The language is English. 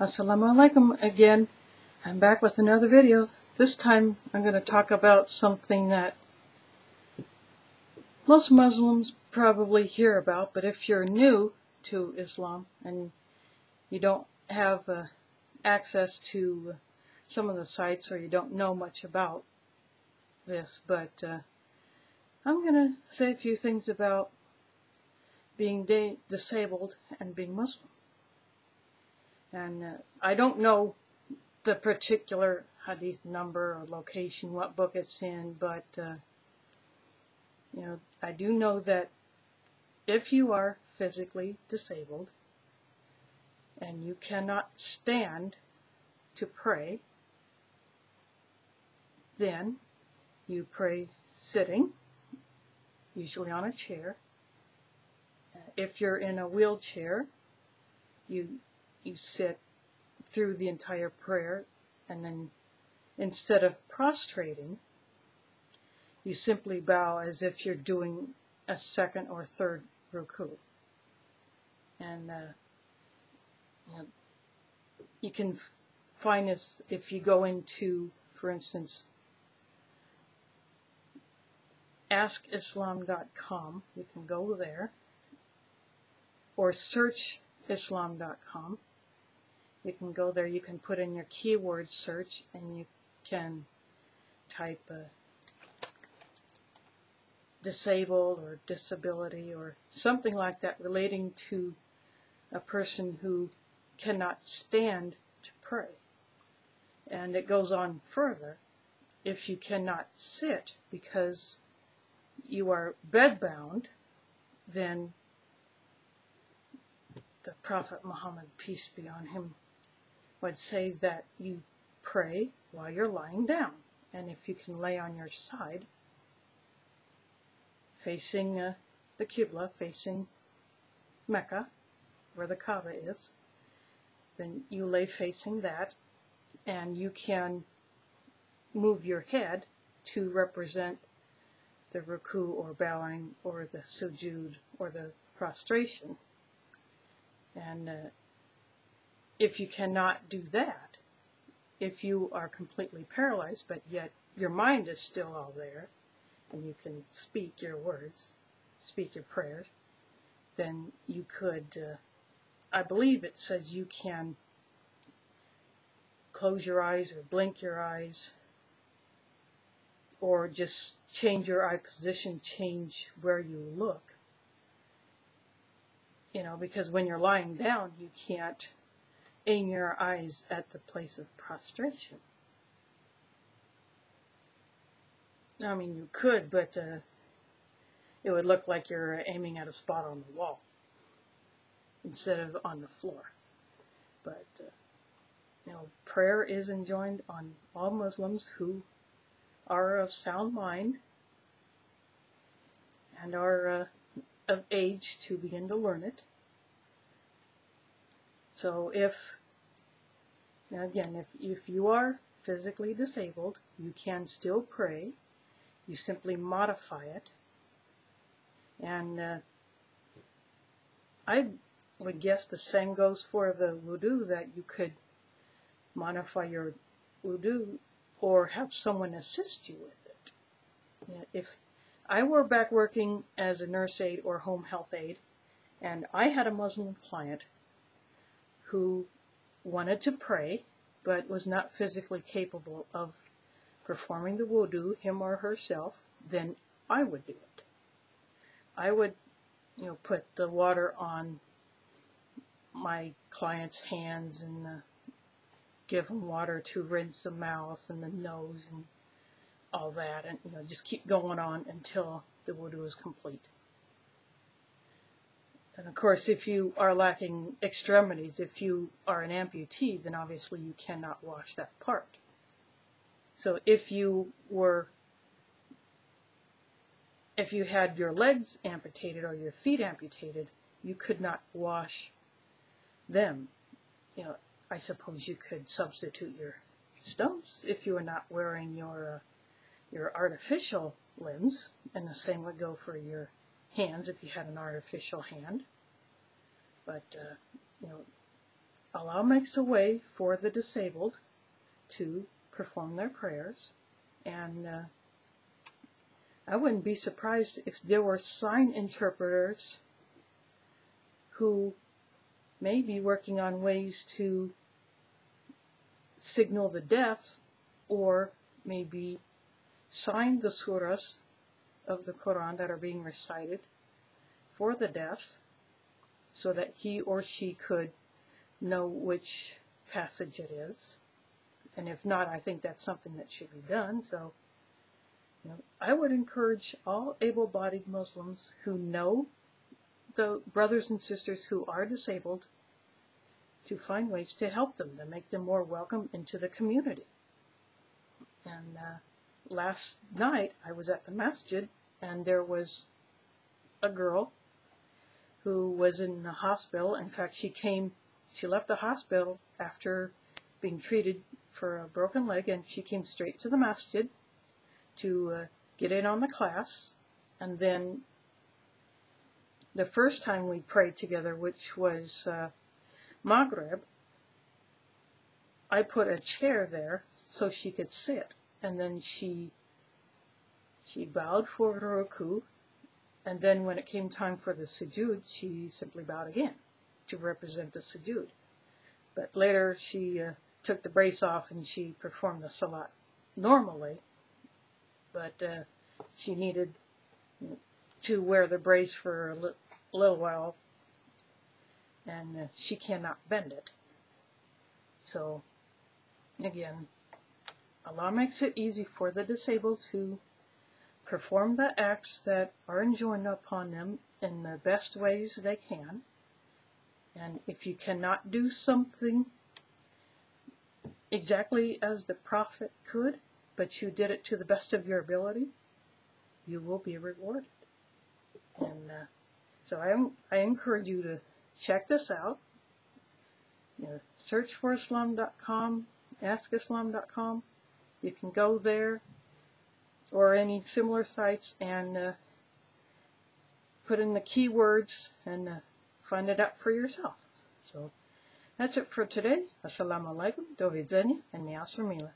Assalamu alaikum again. I'm back with another video. This time I'm going to talk about something that most Muslims probably hear about, but if you're new to Islam and you don't have access to some of the sites or you don't know much about this, but I'm going to say a few things about being disabled and being Muslim. And I don't know the particular hadith number or location, what book it's in, but I do know that if you are physically disabled and you cannot stand to pray, then you pray sitting, usually on a chair. If you're in a wheelchair, you sit through the entire prayer, and then instead of prostrating, you simply bow as if you're doing a second or third ruku. And you can find this if you go into, for instance, askislam.com. You can go there, or search islam.com. You can go there, you can put in your keyword search, and you can type disabled or disability or something like that relating to a person who cannot stand to pray. And it goes on further. If you cannot sit because you are bedbound, then the Prophet Muhammad, peace be on him, would say that you pray while you're lying down. And if you can lay on your side, facing the Qibla, facing Mecca, where the Kaaba is, then you lay facing that, and you can move your head to represent the ruku or bowing or the sujood or the prostration. And if you cannot do that, if you are completely paralyzed, but yet your mind is still all there, and you can speak your words, speak your prayers, then you could, I believe it says you can close your eyes or blink your eyes, or just change your eye position, change where you look. Because when you're lying down, you can't aim your eyes at the place of prostration. I mean, you could, but it would look like you're aiming at a spot on the wall instead of on the floor. But, prayer is enjoined on all Muslims who are of sound mind and are of age to begin to learn it. So if you are physically disabled, you can still pray. You simply modify it. And I would guess the same goes for the wudu, that you could modify your wudu or have someone assist you with it. If I were back working as a nurse aide or home health aide, and I had a Muslim client who wanted to pray but was not physically capable of performing the wudu, him or herself, then I would do it. I would, put the water on my client's hands and give them water to rinse the mouth and the nose and all that, and just keep going on until the wudu is complete. And of course, if you are lacking extremities, if you are an amputee, then obviously you cannot wash that part. So if you had your legs amputated or your feet amputated, you could not wash them. I suppose you could substitute your stumps if you were not wearing your artificial limbs, and the same would go for your hands if you had an artificial hand. But Allah makes a way for the disabled to perform their prayers, and I wouldn't be surprised if there were sign interpreters who may be working on ways to signal the deaf, or maybe sign the surahs of the Quran that are being recited for the deaf, so that he or she could know which passage it is. And if not, I think that's something that should be done. So, I would encourage all able-bodied Muslims who know the brothers and sisters who are disabled to find ways to help them, to make them more welcome into the community. And last night I was at the masjid, and there was a girl who was in the hospital. In fact, she left the hospital after being treated for a broken leg, and she came straight to the masjid to get in on the class. And then the first time we prayed together, which was Maghrib, I put a chair there so she could sit, and then she bowed for ruku, and then when it came time for the sujood, she simply bowed again to represent the sujood. But later she took the brace off and she performed the salat normally, but she needed to wear the brace for a little while, and she cannot bend it. So again, Allah makes it easy for the disabled to perform the acts that are enjoined upon them in the best ways they can. And if you cannot do something exactly as the Prophet could, but you did it to the best of your ability, you will be rewarded. And so I encourage you to check this out. Search for Islam.com, askislam.com. You can go there, or any similar sites, and put in the keywords and find it out for yourself. So that's it for today. Assalamu alaikum, do widzenia, and miasramila.